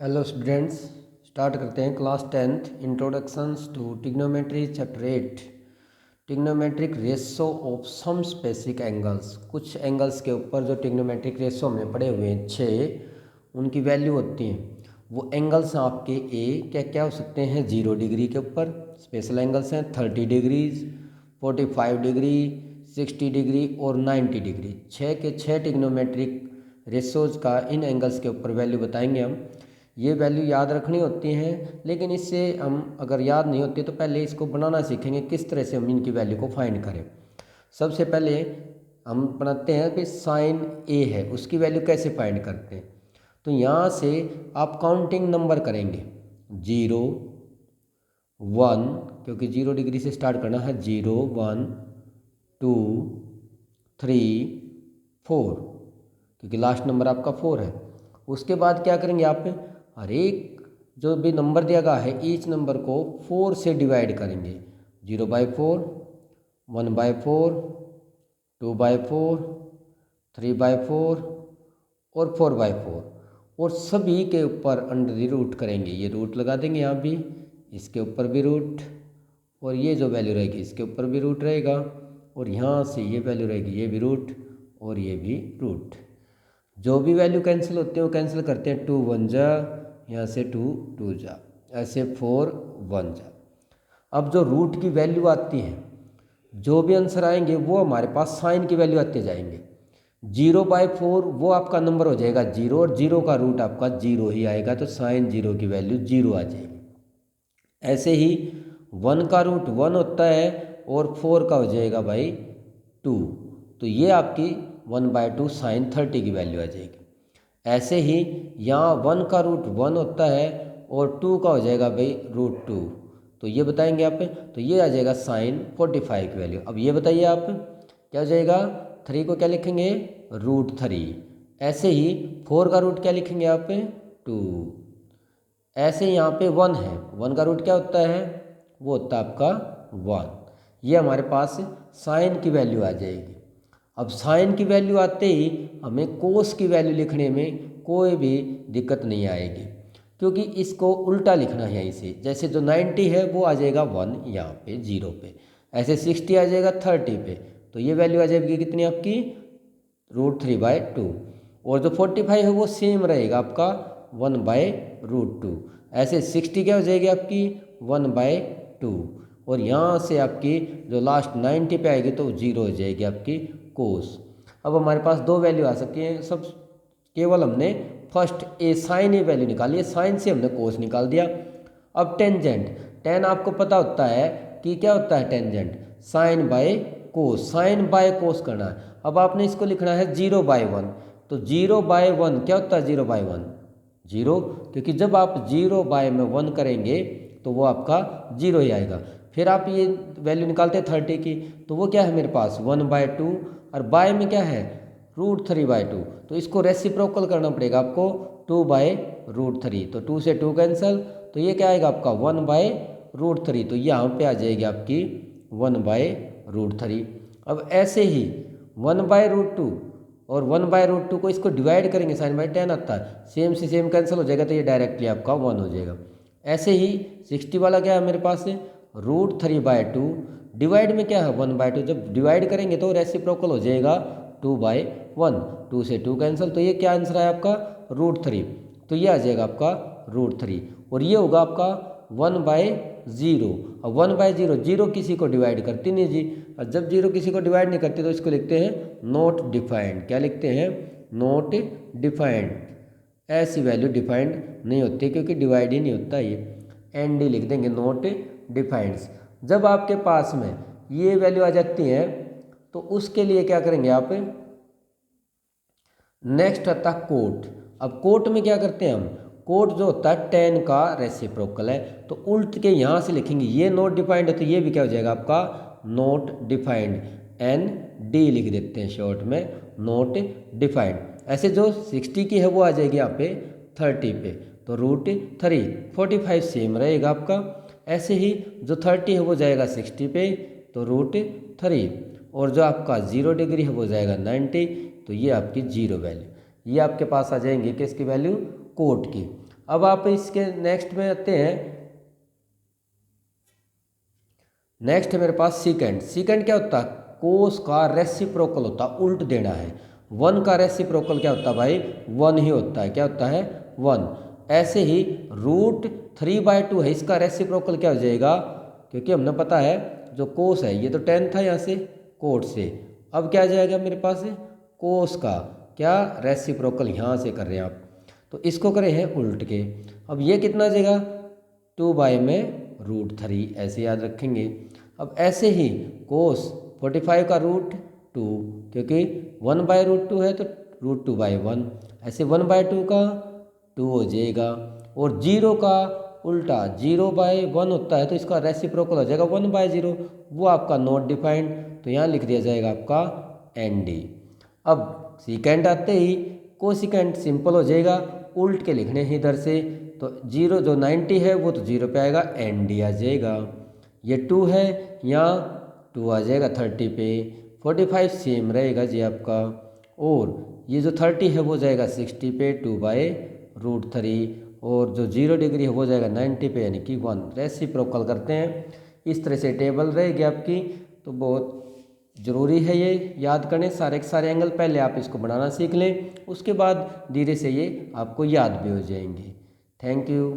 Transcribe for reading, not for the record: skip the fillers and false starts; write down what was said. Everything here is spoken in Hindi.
हेलो स्टूडेंट्स, स्टार्ट करते हैं class 10th introductions to trigonometry chapter 8 trigonometric ratio of some specific angles. कुछ एंगल्स के ऊपर जो ट्रिग्नोमेट्रिक रेशो में पड़े हुए हैं 6 उनकी वैल्यू होती हैं। वो एंगल्स हैं आपके ए क्या क्या हो सकते हैं 0 डिग्री के ऊपर स्पेशल एंगल्स हैं 30 डिग्रीज 45 डिग्री 60 डिग्री और 90 डिग्री। 6 के 6 ट्रिग्नोमेट्रिक रेशोज का इन एंगल्स के ऊपर वैल्यू बताएंगे हम। ये वैल्यू याद रखनी होती हैं, लेकिन इससे हम अगर याद नहीं होती तो पहले इसको बनाना सीखेंगे किस तरह से हम इनकी वैल्यू को फाइंड करें। सबसे पहले हम बनाते हैं कि साइन ए है उसकी वैल्यू कैसे फाइंड करते हैं। तो यहाँ से आप काउंटिंग नंबर करेंगे 0 1, क्योंकि 0 डिग्री से स्टार्ट करना है 0 1 2 3 4, क्योंकि लास्ट नंबर आपका 4 है। उसके बाद क्या करेंगे आप हर एक जो भी नंबर दिया गया है ईच नंबर को 4 से डिवाइड करेंगे। 0/4 1/4 2/4 3/4 और 4/4 और सभी के ऊपर अंडर रूट करेंगे। ये रूट लगा देंगे यहाँ भी, इसके ऊपर भी रूट, और ये जो वैल्यू रहेगी इसके ऊपर भी रूट रहेगा, और यहाँ से ये वैल्यू रहेगी ये भी रूट और ये भी रूट। जो भी वैल्यू कैंसिल होते हैं वो कैंसिल करते हैं। 2 1 जा, यहाँ से 2 2 जा, ऐसे 4 1 जा। अब जो रूट की वैल्यू आती है जो भी आंसर आएंगे वो हमारे पास साइन की वैल्यू आते जाएंगे। 0/4 वो आपका नंबर हो जाएगा 0 और 0 का रूट आपका 0 ही आएगा, तो साइन 0 की वैल्यू 0 आ जाएगी। ऐसे ही 1 का रूट 1 होता है और 4 का हो जाएगा भाई 2, तो ये आपकी 1/2 साइन 30 की वैल्यू आ जाएगी। ऐसे ही यहाँ 1 का रूट 1 होता है और 2 का हो जाएगा भाई √2, तो ये बताएंगे आप, तो ये आ जाएगा साइन 45 की वैल्यू। अब ये बताइए आप क्या हो जाएगा, 3 को क्या लिखेंगे √3। ऐसे ही 4 का रूट क्या लिखेंगे आप 2। ऐसे यहाँ पे 1 है, 1 का रूट क्या होता है वो होता है आपका 1। ये हमारे पास साइन की वैल्यू आ जाएगी। अब साइन की वैल्यू आते ही हमें कोस की वैल्यू लिखने में कोई भी दिक्कत नहीं आएगी, क्योंकि इसको उल्टा लिखना है यहीं से। जैसे जो 90 है वो आ जाएगा 1 यहाँ पे 0 पे, ऐसे 60 आ जाएगा 30 पे, तो ये वैल्यू आ जाएगी कितनी आपकी √3/2। और जो 45 है वो सेम रहेगा आपका 1/√2। ऐसे 60 क्या हो जाएगी आपकी 1/2, और यहाँ से आपकी जो लास्ट 90 पे आएगी तो 0 हो जाएगी आपकी कोस। अब हमारे पास दो वैल्यू आ सकती हैं, सब केवल हमने first A sign A value निकाली है, साइन से हमने कोस निकाल दिया। अब टेंजेंट, टेन आपको पता होता है कि क्या होता है tangent sine by cos, sine by cos करना है। अब आपने इसको लिखना है 0/1, तो 0/1 क्या होता है 0/1 0, क्योंकि जब आप 0/1 करेंगे तो वो आपका 0 ही आएगा। फिर आप ये वैल्यू निकालते हैं 30 की, तो वो क्या है मेरे पास 1/2, और बाय में क्या है √3/2, तो इसको रेसिप्रोकल करना पड़ेगा आपको 2/√3, तो 2 से 2 कैंसल, तो ये क्या आएगा आपका 1/√3, तो यहाँ पे आ जाएगी आपकी 1/√3। अब ऐसे ही 1/√2 और 1/√2 को इसको डिवाइड करेंगे, साइन बाई टेन आता है, सेम से सेम कैंसिल हो जाएगा, तो ये डायरेक्टली आपका 1 हो जाएगा। ऐसे ही 60 वाला क्या है मेरे पास √3/2, डिवाइड में क्या है 1/2, जब डिवाइड करेंगे तो रेसिप्रोकल हो जाएगा 2/1, 2 से 2 कैंसिल, तो ये क्या आंसर है आपका √3, तो ये आ जाएगा आपका √3, और ये होगा आपका 1/0। अब 1/0 जीरो किसी को डिवाइड करती नहीं जी, और जब जीरो किसी को डिवाइड नहीं करती तो इसको लिखते हैं नॉट डिफाइंड। क्या लिखते हैं नॉट डिफाइंड, ऐसी वैल्यू डिफाइंड नहीं होती क्योंकि डिवाइड ही नहीं होता, ये एन डी लिख देंगे नॉट डिफाइंड्स। जब आपके पास में ये वैल्यू आ जाती है तो उसके लिए क्या करेंगे आप, नेक्स्ट आता है कोट। अब कोट में क्या करते हैं हम, कोट जो होता है टेन का रेसिप्रोकल है, तो उल्ट के यहाँ से लिखेंगे, ये नॉट डिफाइंड है तो ये भी क्या हो जाएगा आपका नॉट डिफाइंड, एन डी लिख देते हैं शॉर्ट में नॉट डिफाइंड। ऐसे जो 60 की है वो आ जाएगी यहाँ पे 30 पे, तो √3, 45 सेम रहेगा आपका। ऐसे ही जो 30 है वो जाएगा 60 पे, तो √3, और जो आपका 0 डिग्री है वो जाएगा 90, तो ये आपकी 0 वैल्यू, ये आपके पास आ जाएंगे किसकी वैल्यू कोट की। अब आप इसके नेक्स्ट में आते हैं। नेक्स्ट है मेरे पास सीकेंड। सीकेंड क्या होता है? कोस का रेसिप्रोकल होता है, उल्ट देना है। 1 का रेसिप्रोकल क्या होता है भाई? 1 ही होता है। क्या होता है? 1। ऐसे ही √3/2 है, इसका रेसिप्रोकल क्या हो जाएगा? क्योंकि हमने पता है जो कोस है ये तो टेन था यहाँ से कोट से, अब क्या आ जाएगा मेरे पास? कोस का क्या रेसिप्रोकल यहाँ से कर रहे हैं आप, तो इसको करे हैं उल्ट के। अब ये कितना आ जाएगा? 2 में √3, ऐसे याद रखेंगे। अब ऐसे ही कोस 45 का √2, क्योंकि 1/√2 है तो √2/1, ऐसे 1/2 का 2 हो जाएगा। और 0 का उल्टा 0/1 होता है तो इसका रेसिप्रोकल हो जाएगा 1/0, वो आपका नॉट डिफाइंड, तो यहाँ लिख दिया जाएगा आपका ND। अब सीकेंड आते ही कोसिकेंड सिंपल हो जाएगा, उल्ट के लिखने हैं इधर से, तो 0 जो 90 है वो तो 0 पे आएगा, ND आ जाएगा। ये 2 है, यहाँ 2 आ जाएगा 30 पे, 45 सेम रहेगा जी आपका, और ये जो 30 है वो जाएगा 60 पे 2/√3, और जो 0 डिग्री है वो जाएगा 90 पे यानी कि 1। रेसिप्रोकल करते हैं, इस तरह से टेबल रहेगी आपकी। तो बहुत ज़रूरी है ये याद करें सारे के सारे एंगल, पहले आप इसको बनाना सीख लें, उसके बाद धीरे से ये आपको याद भी हो जाएंगे। Thank you.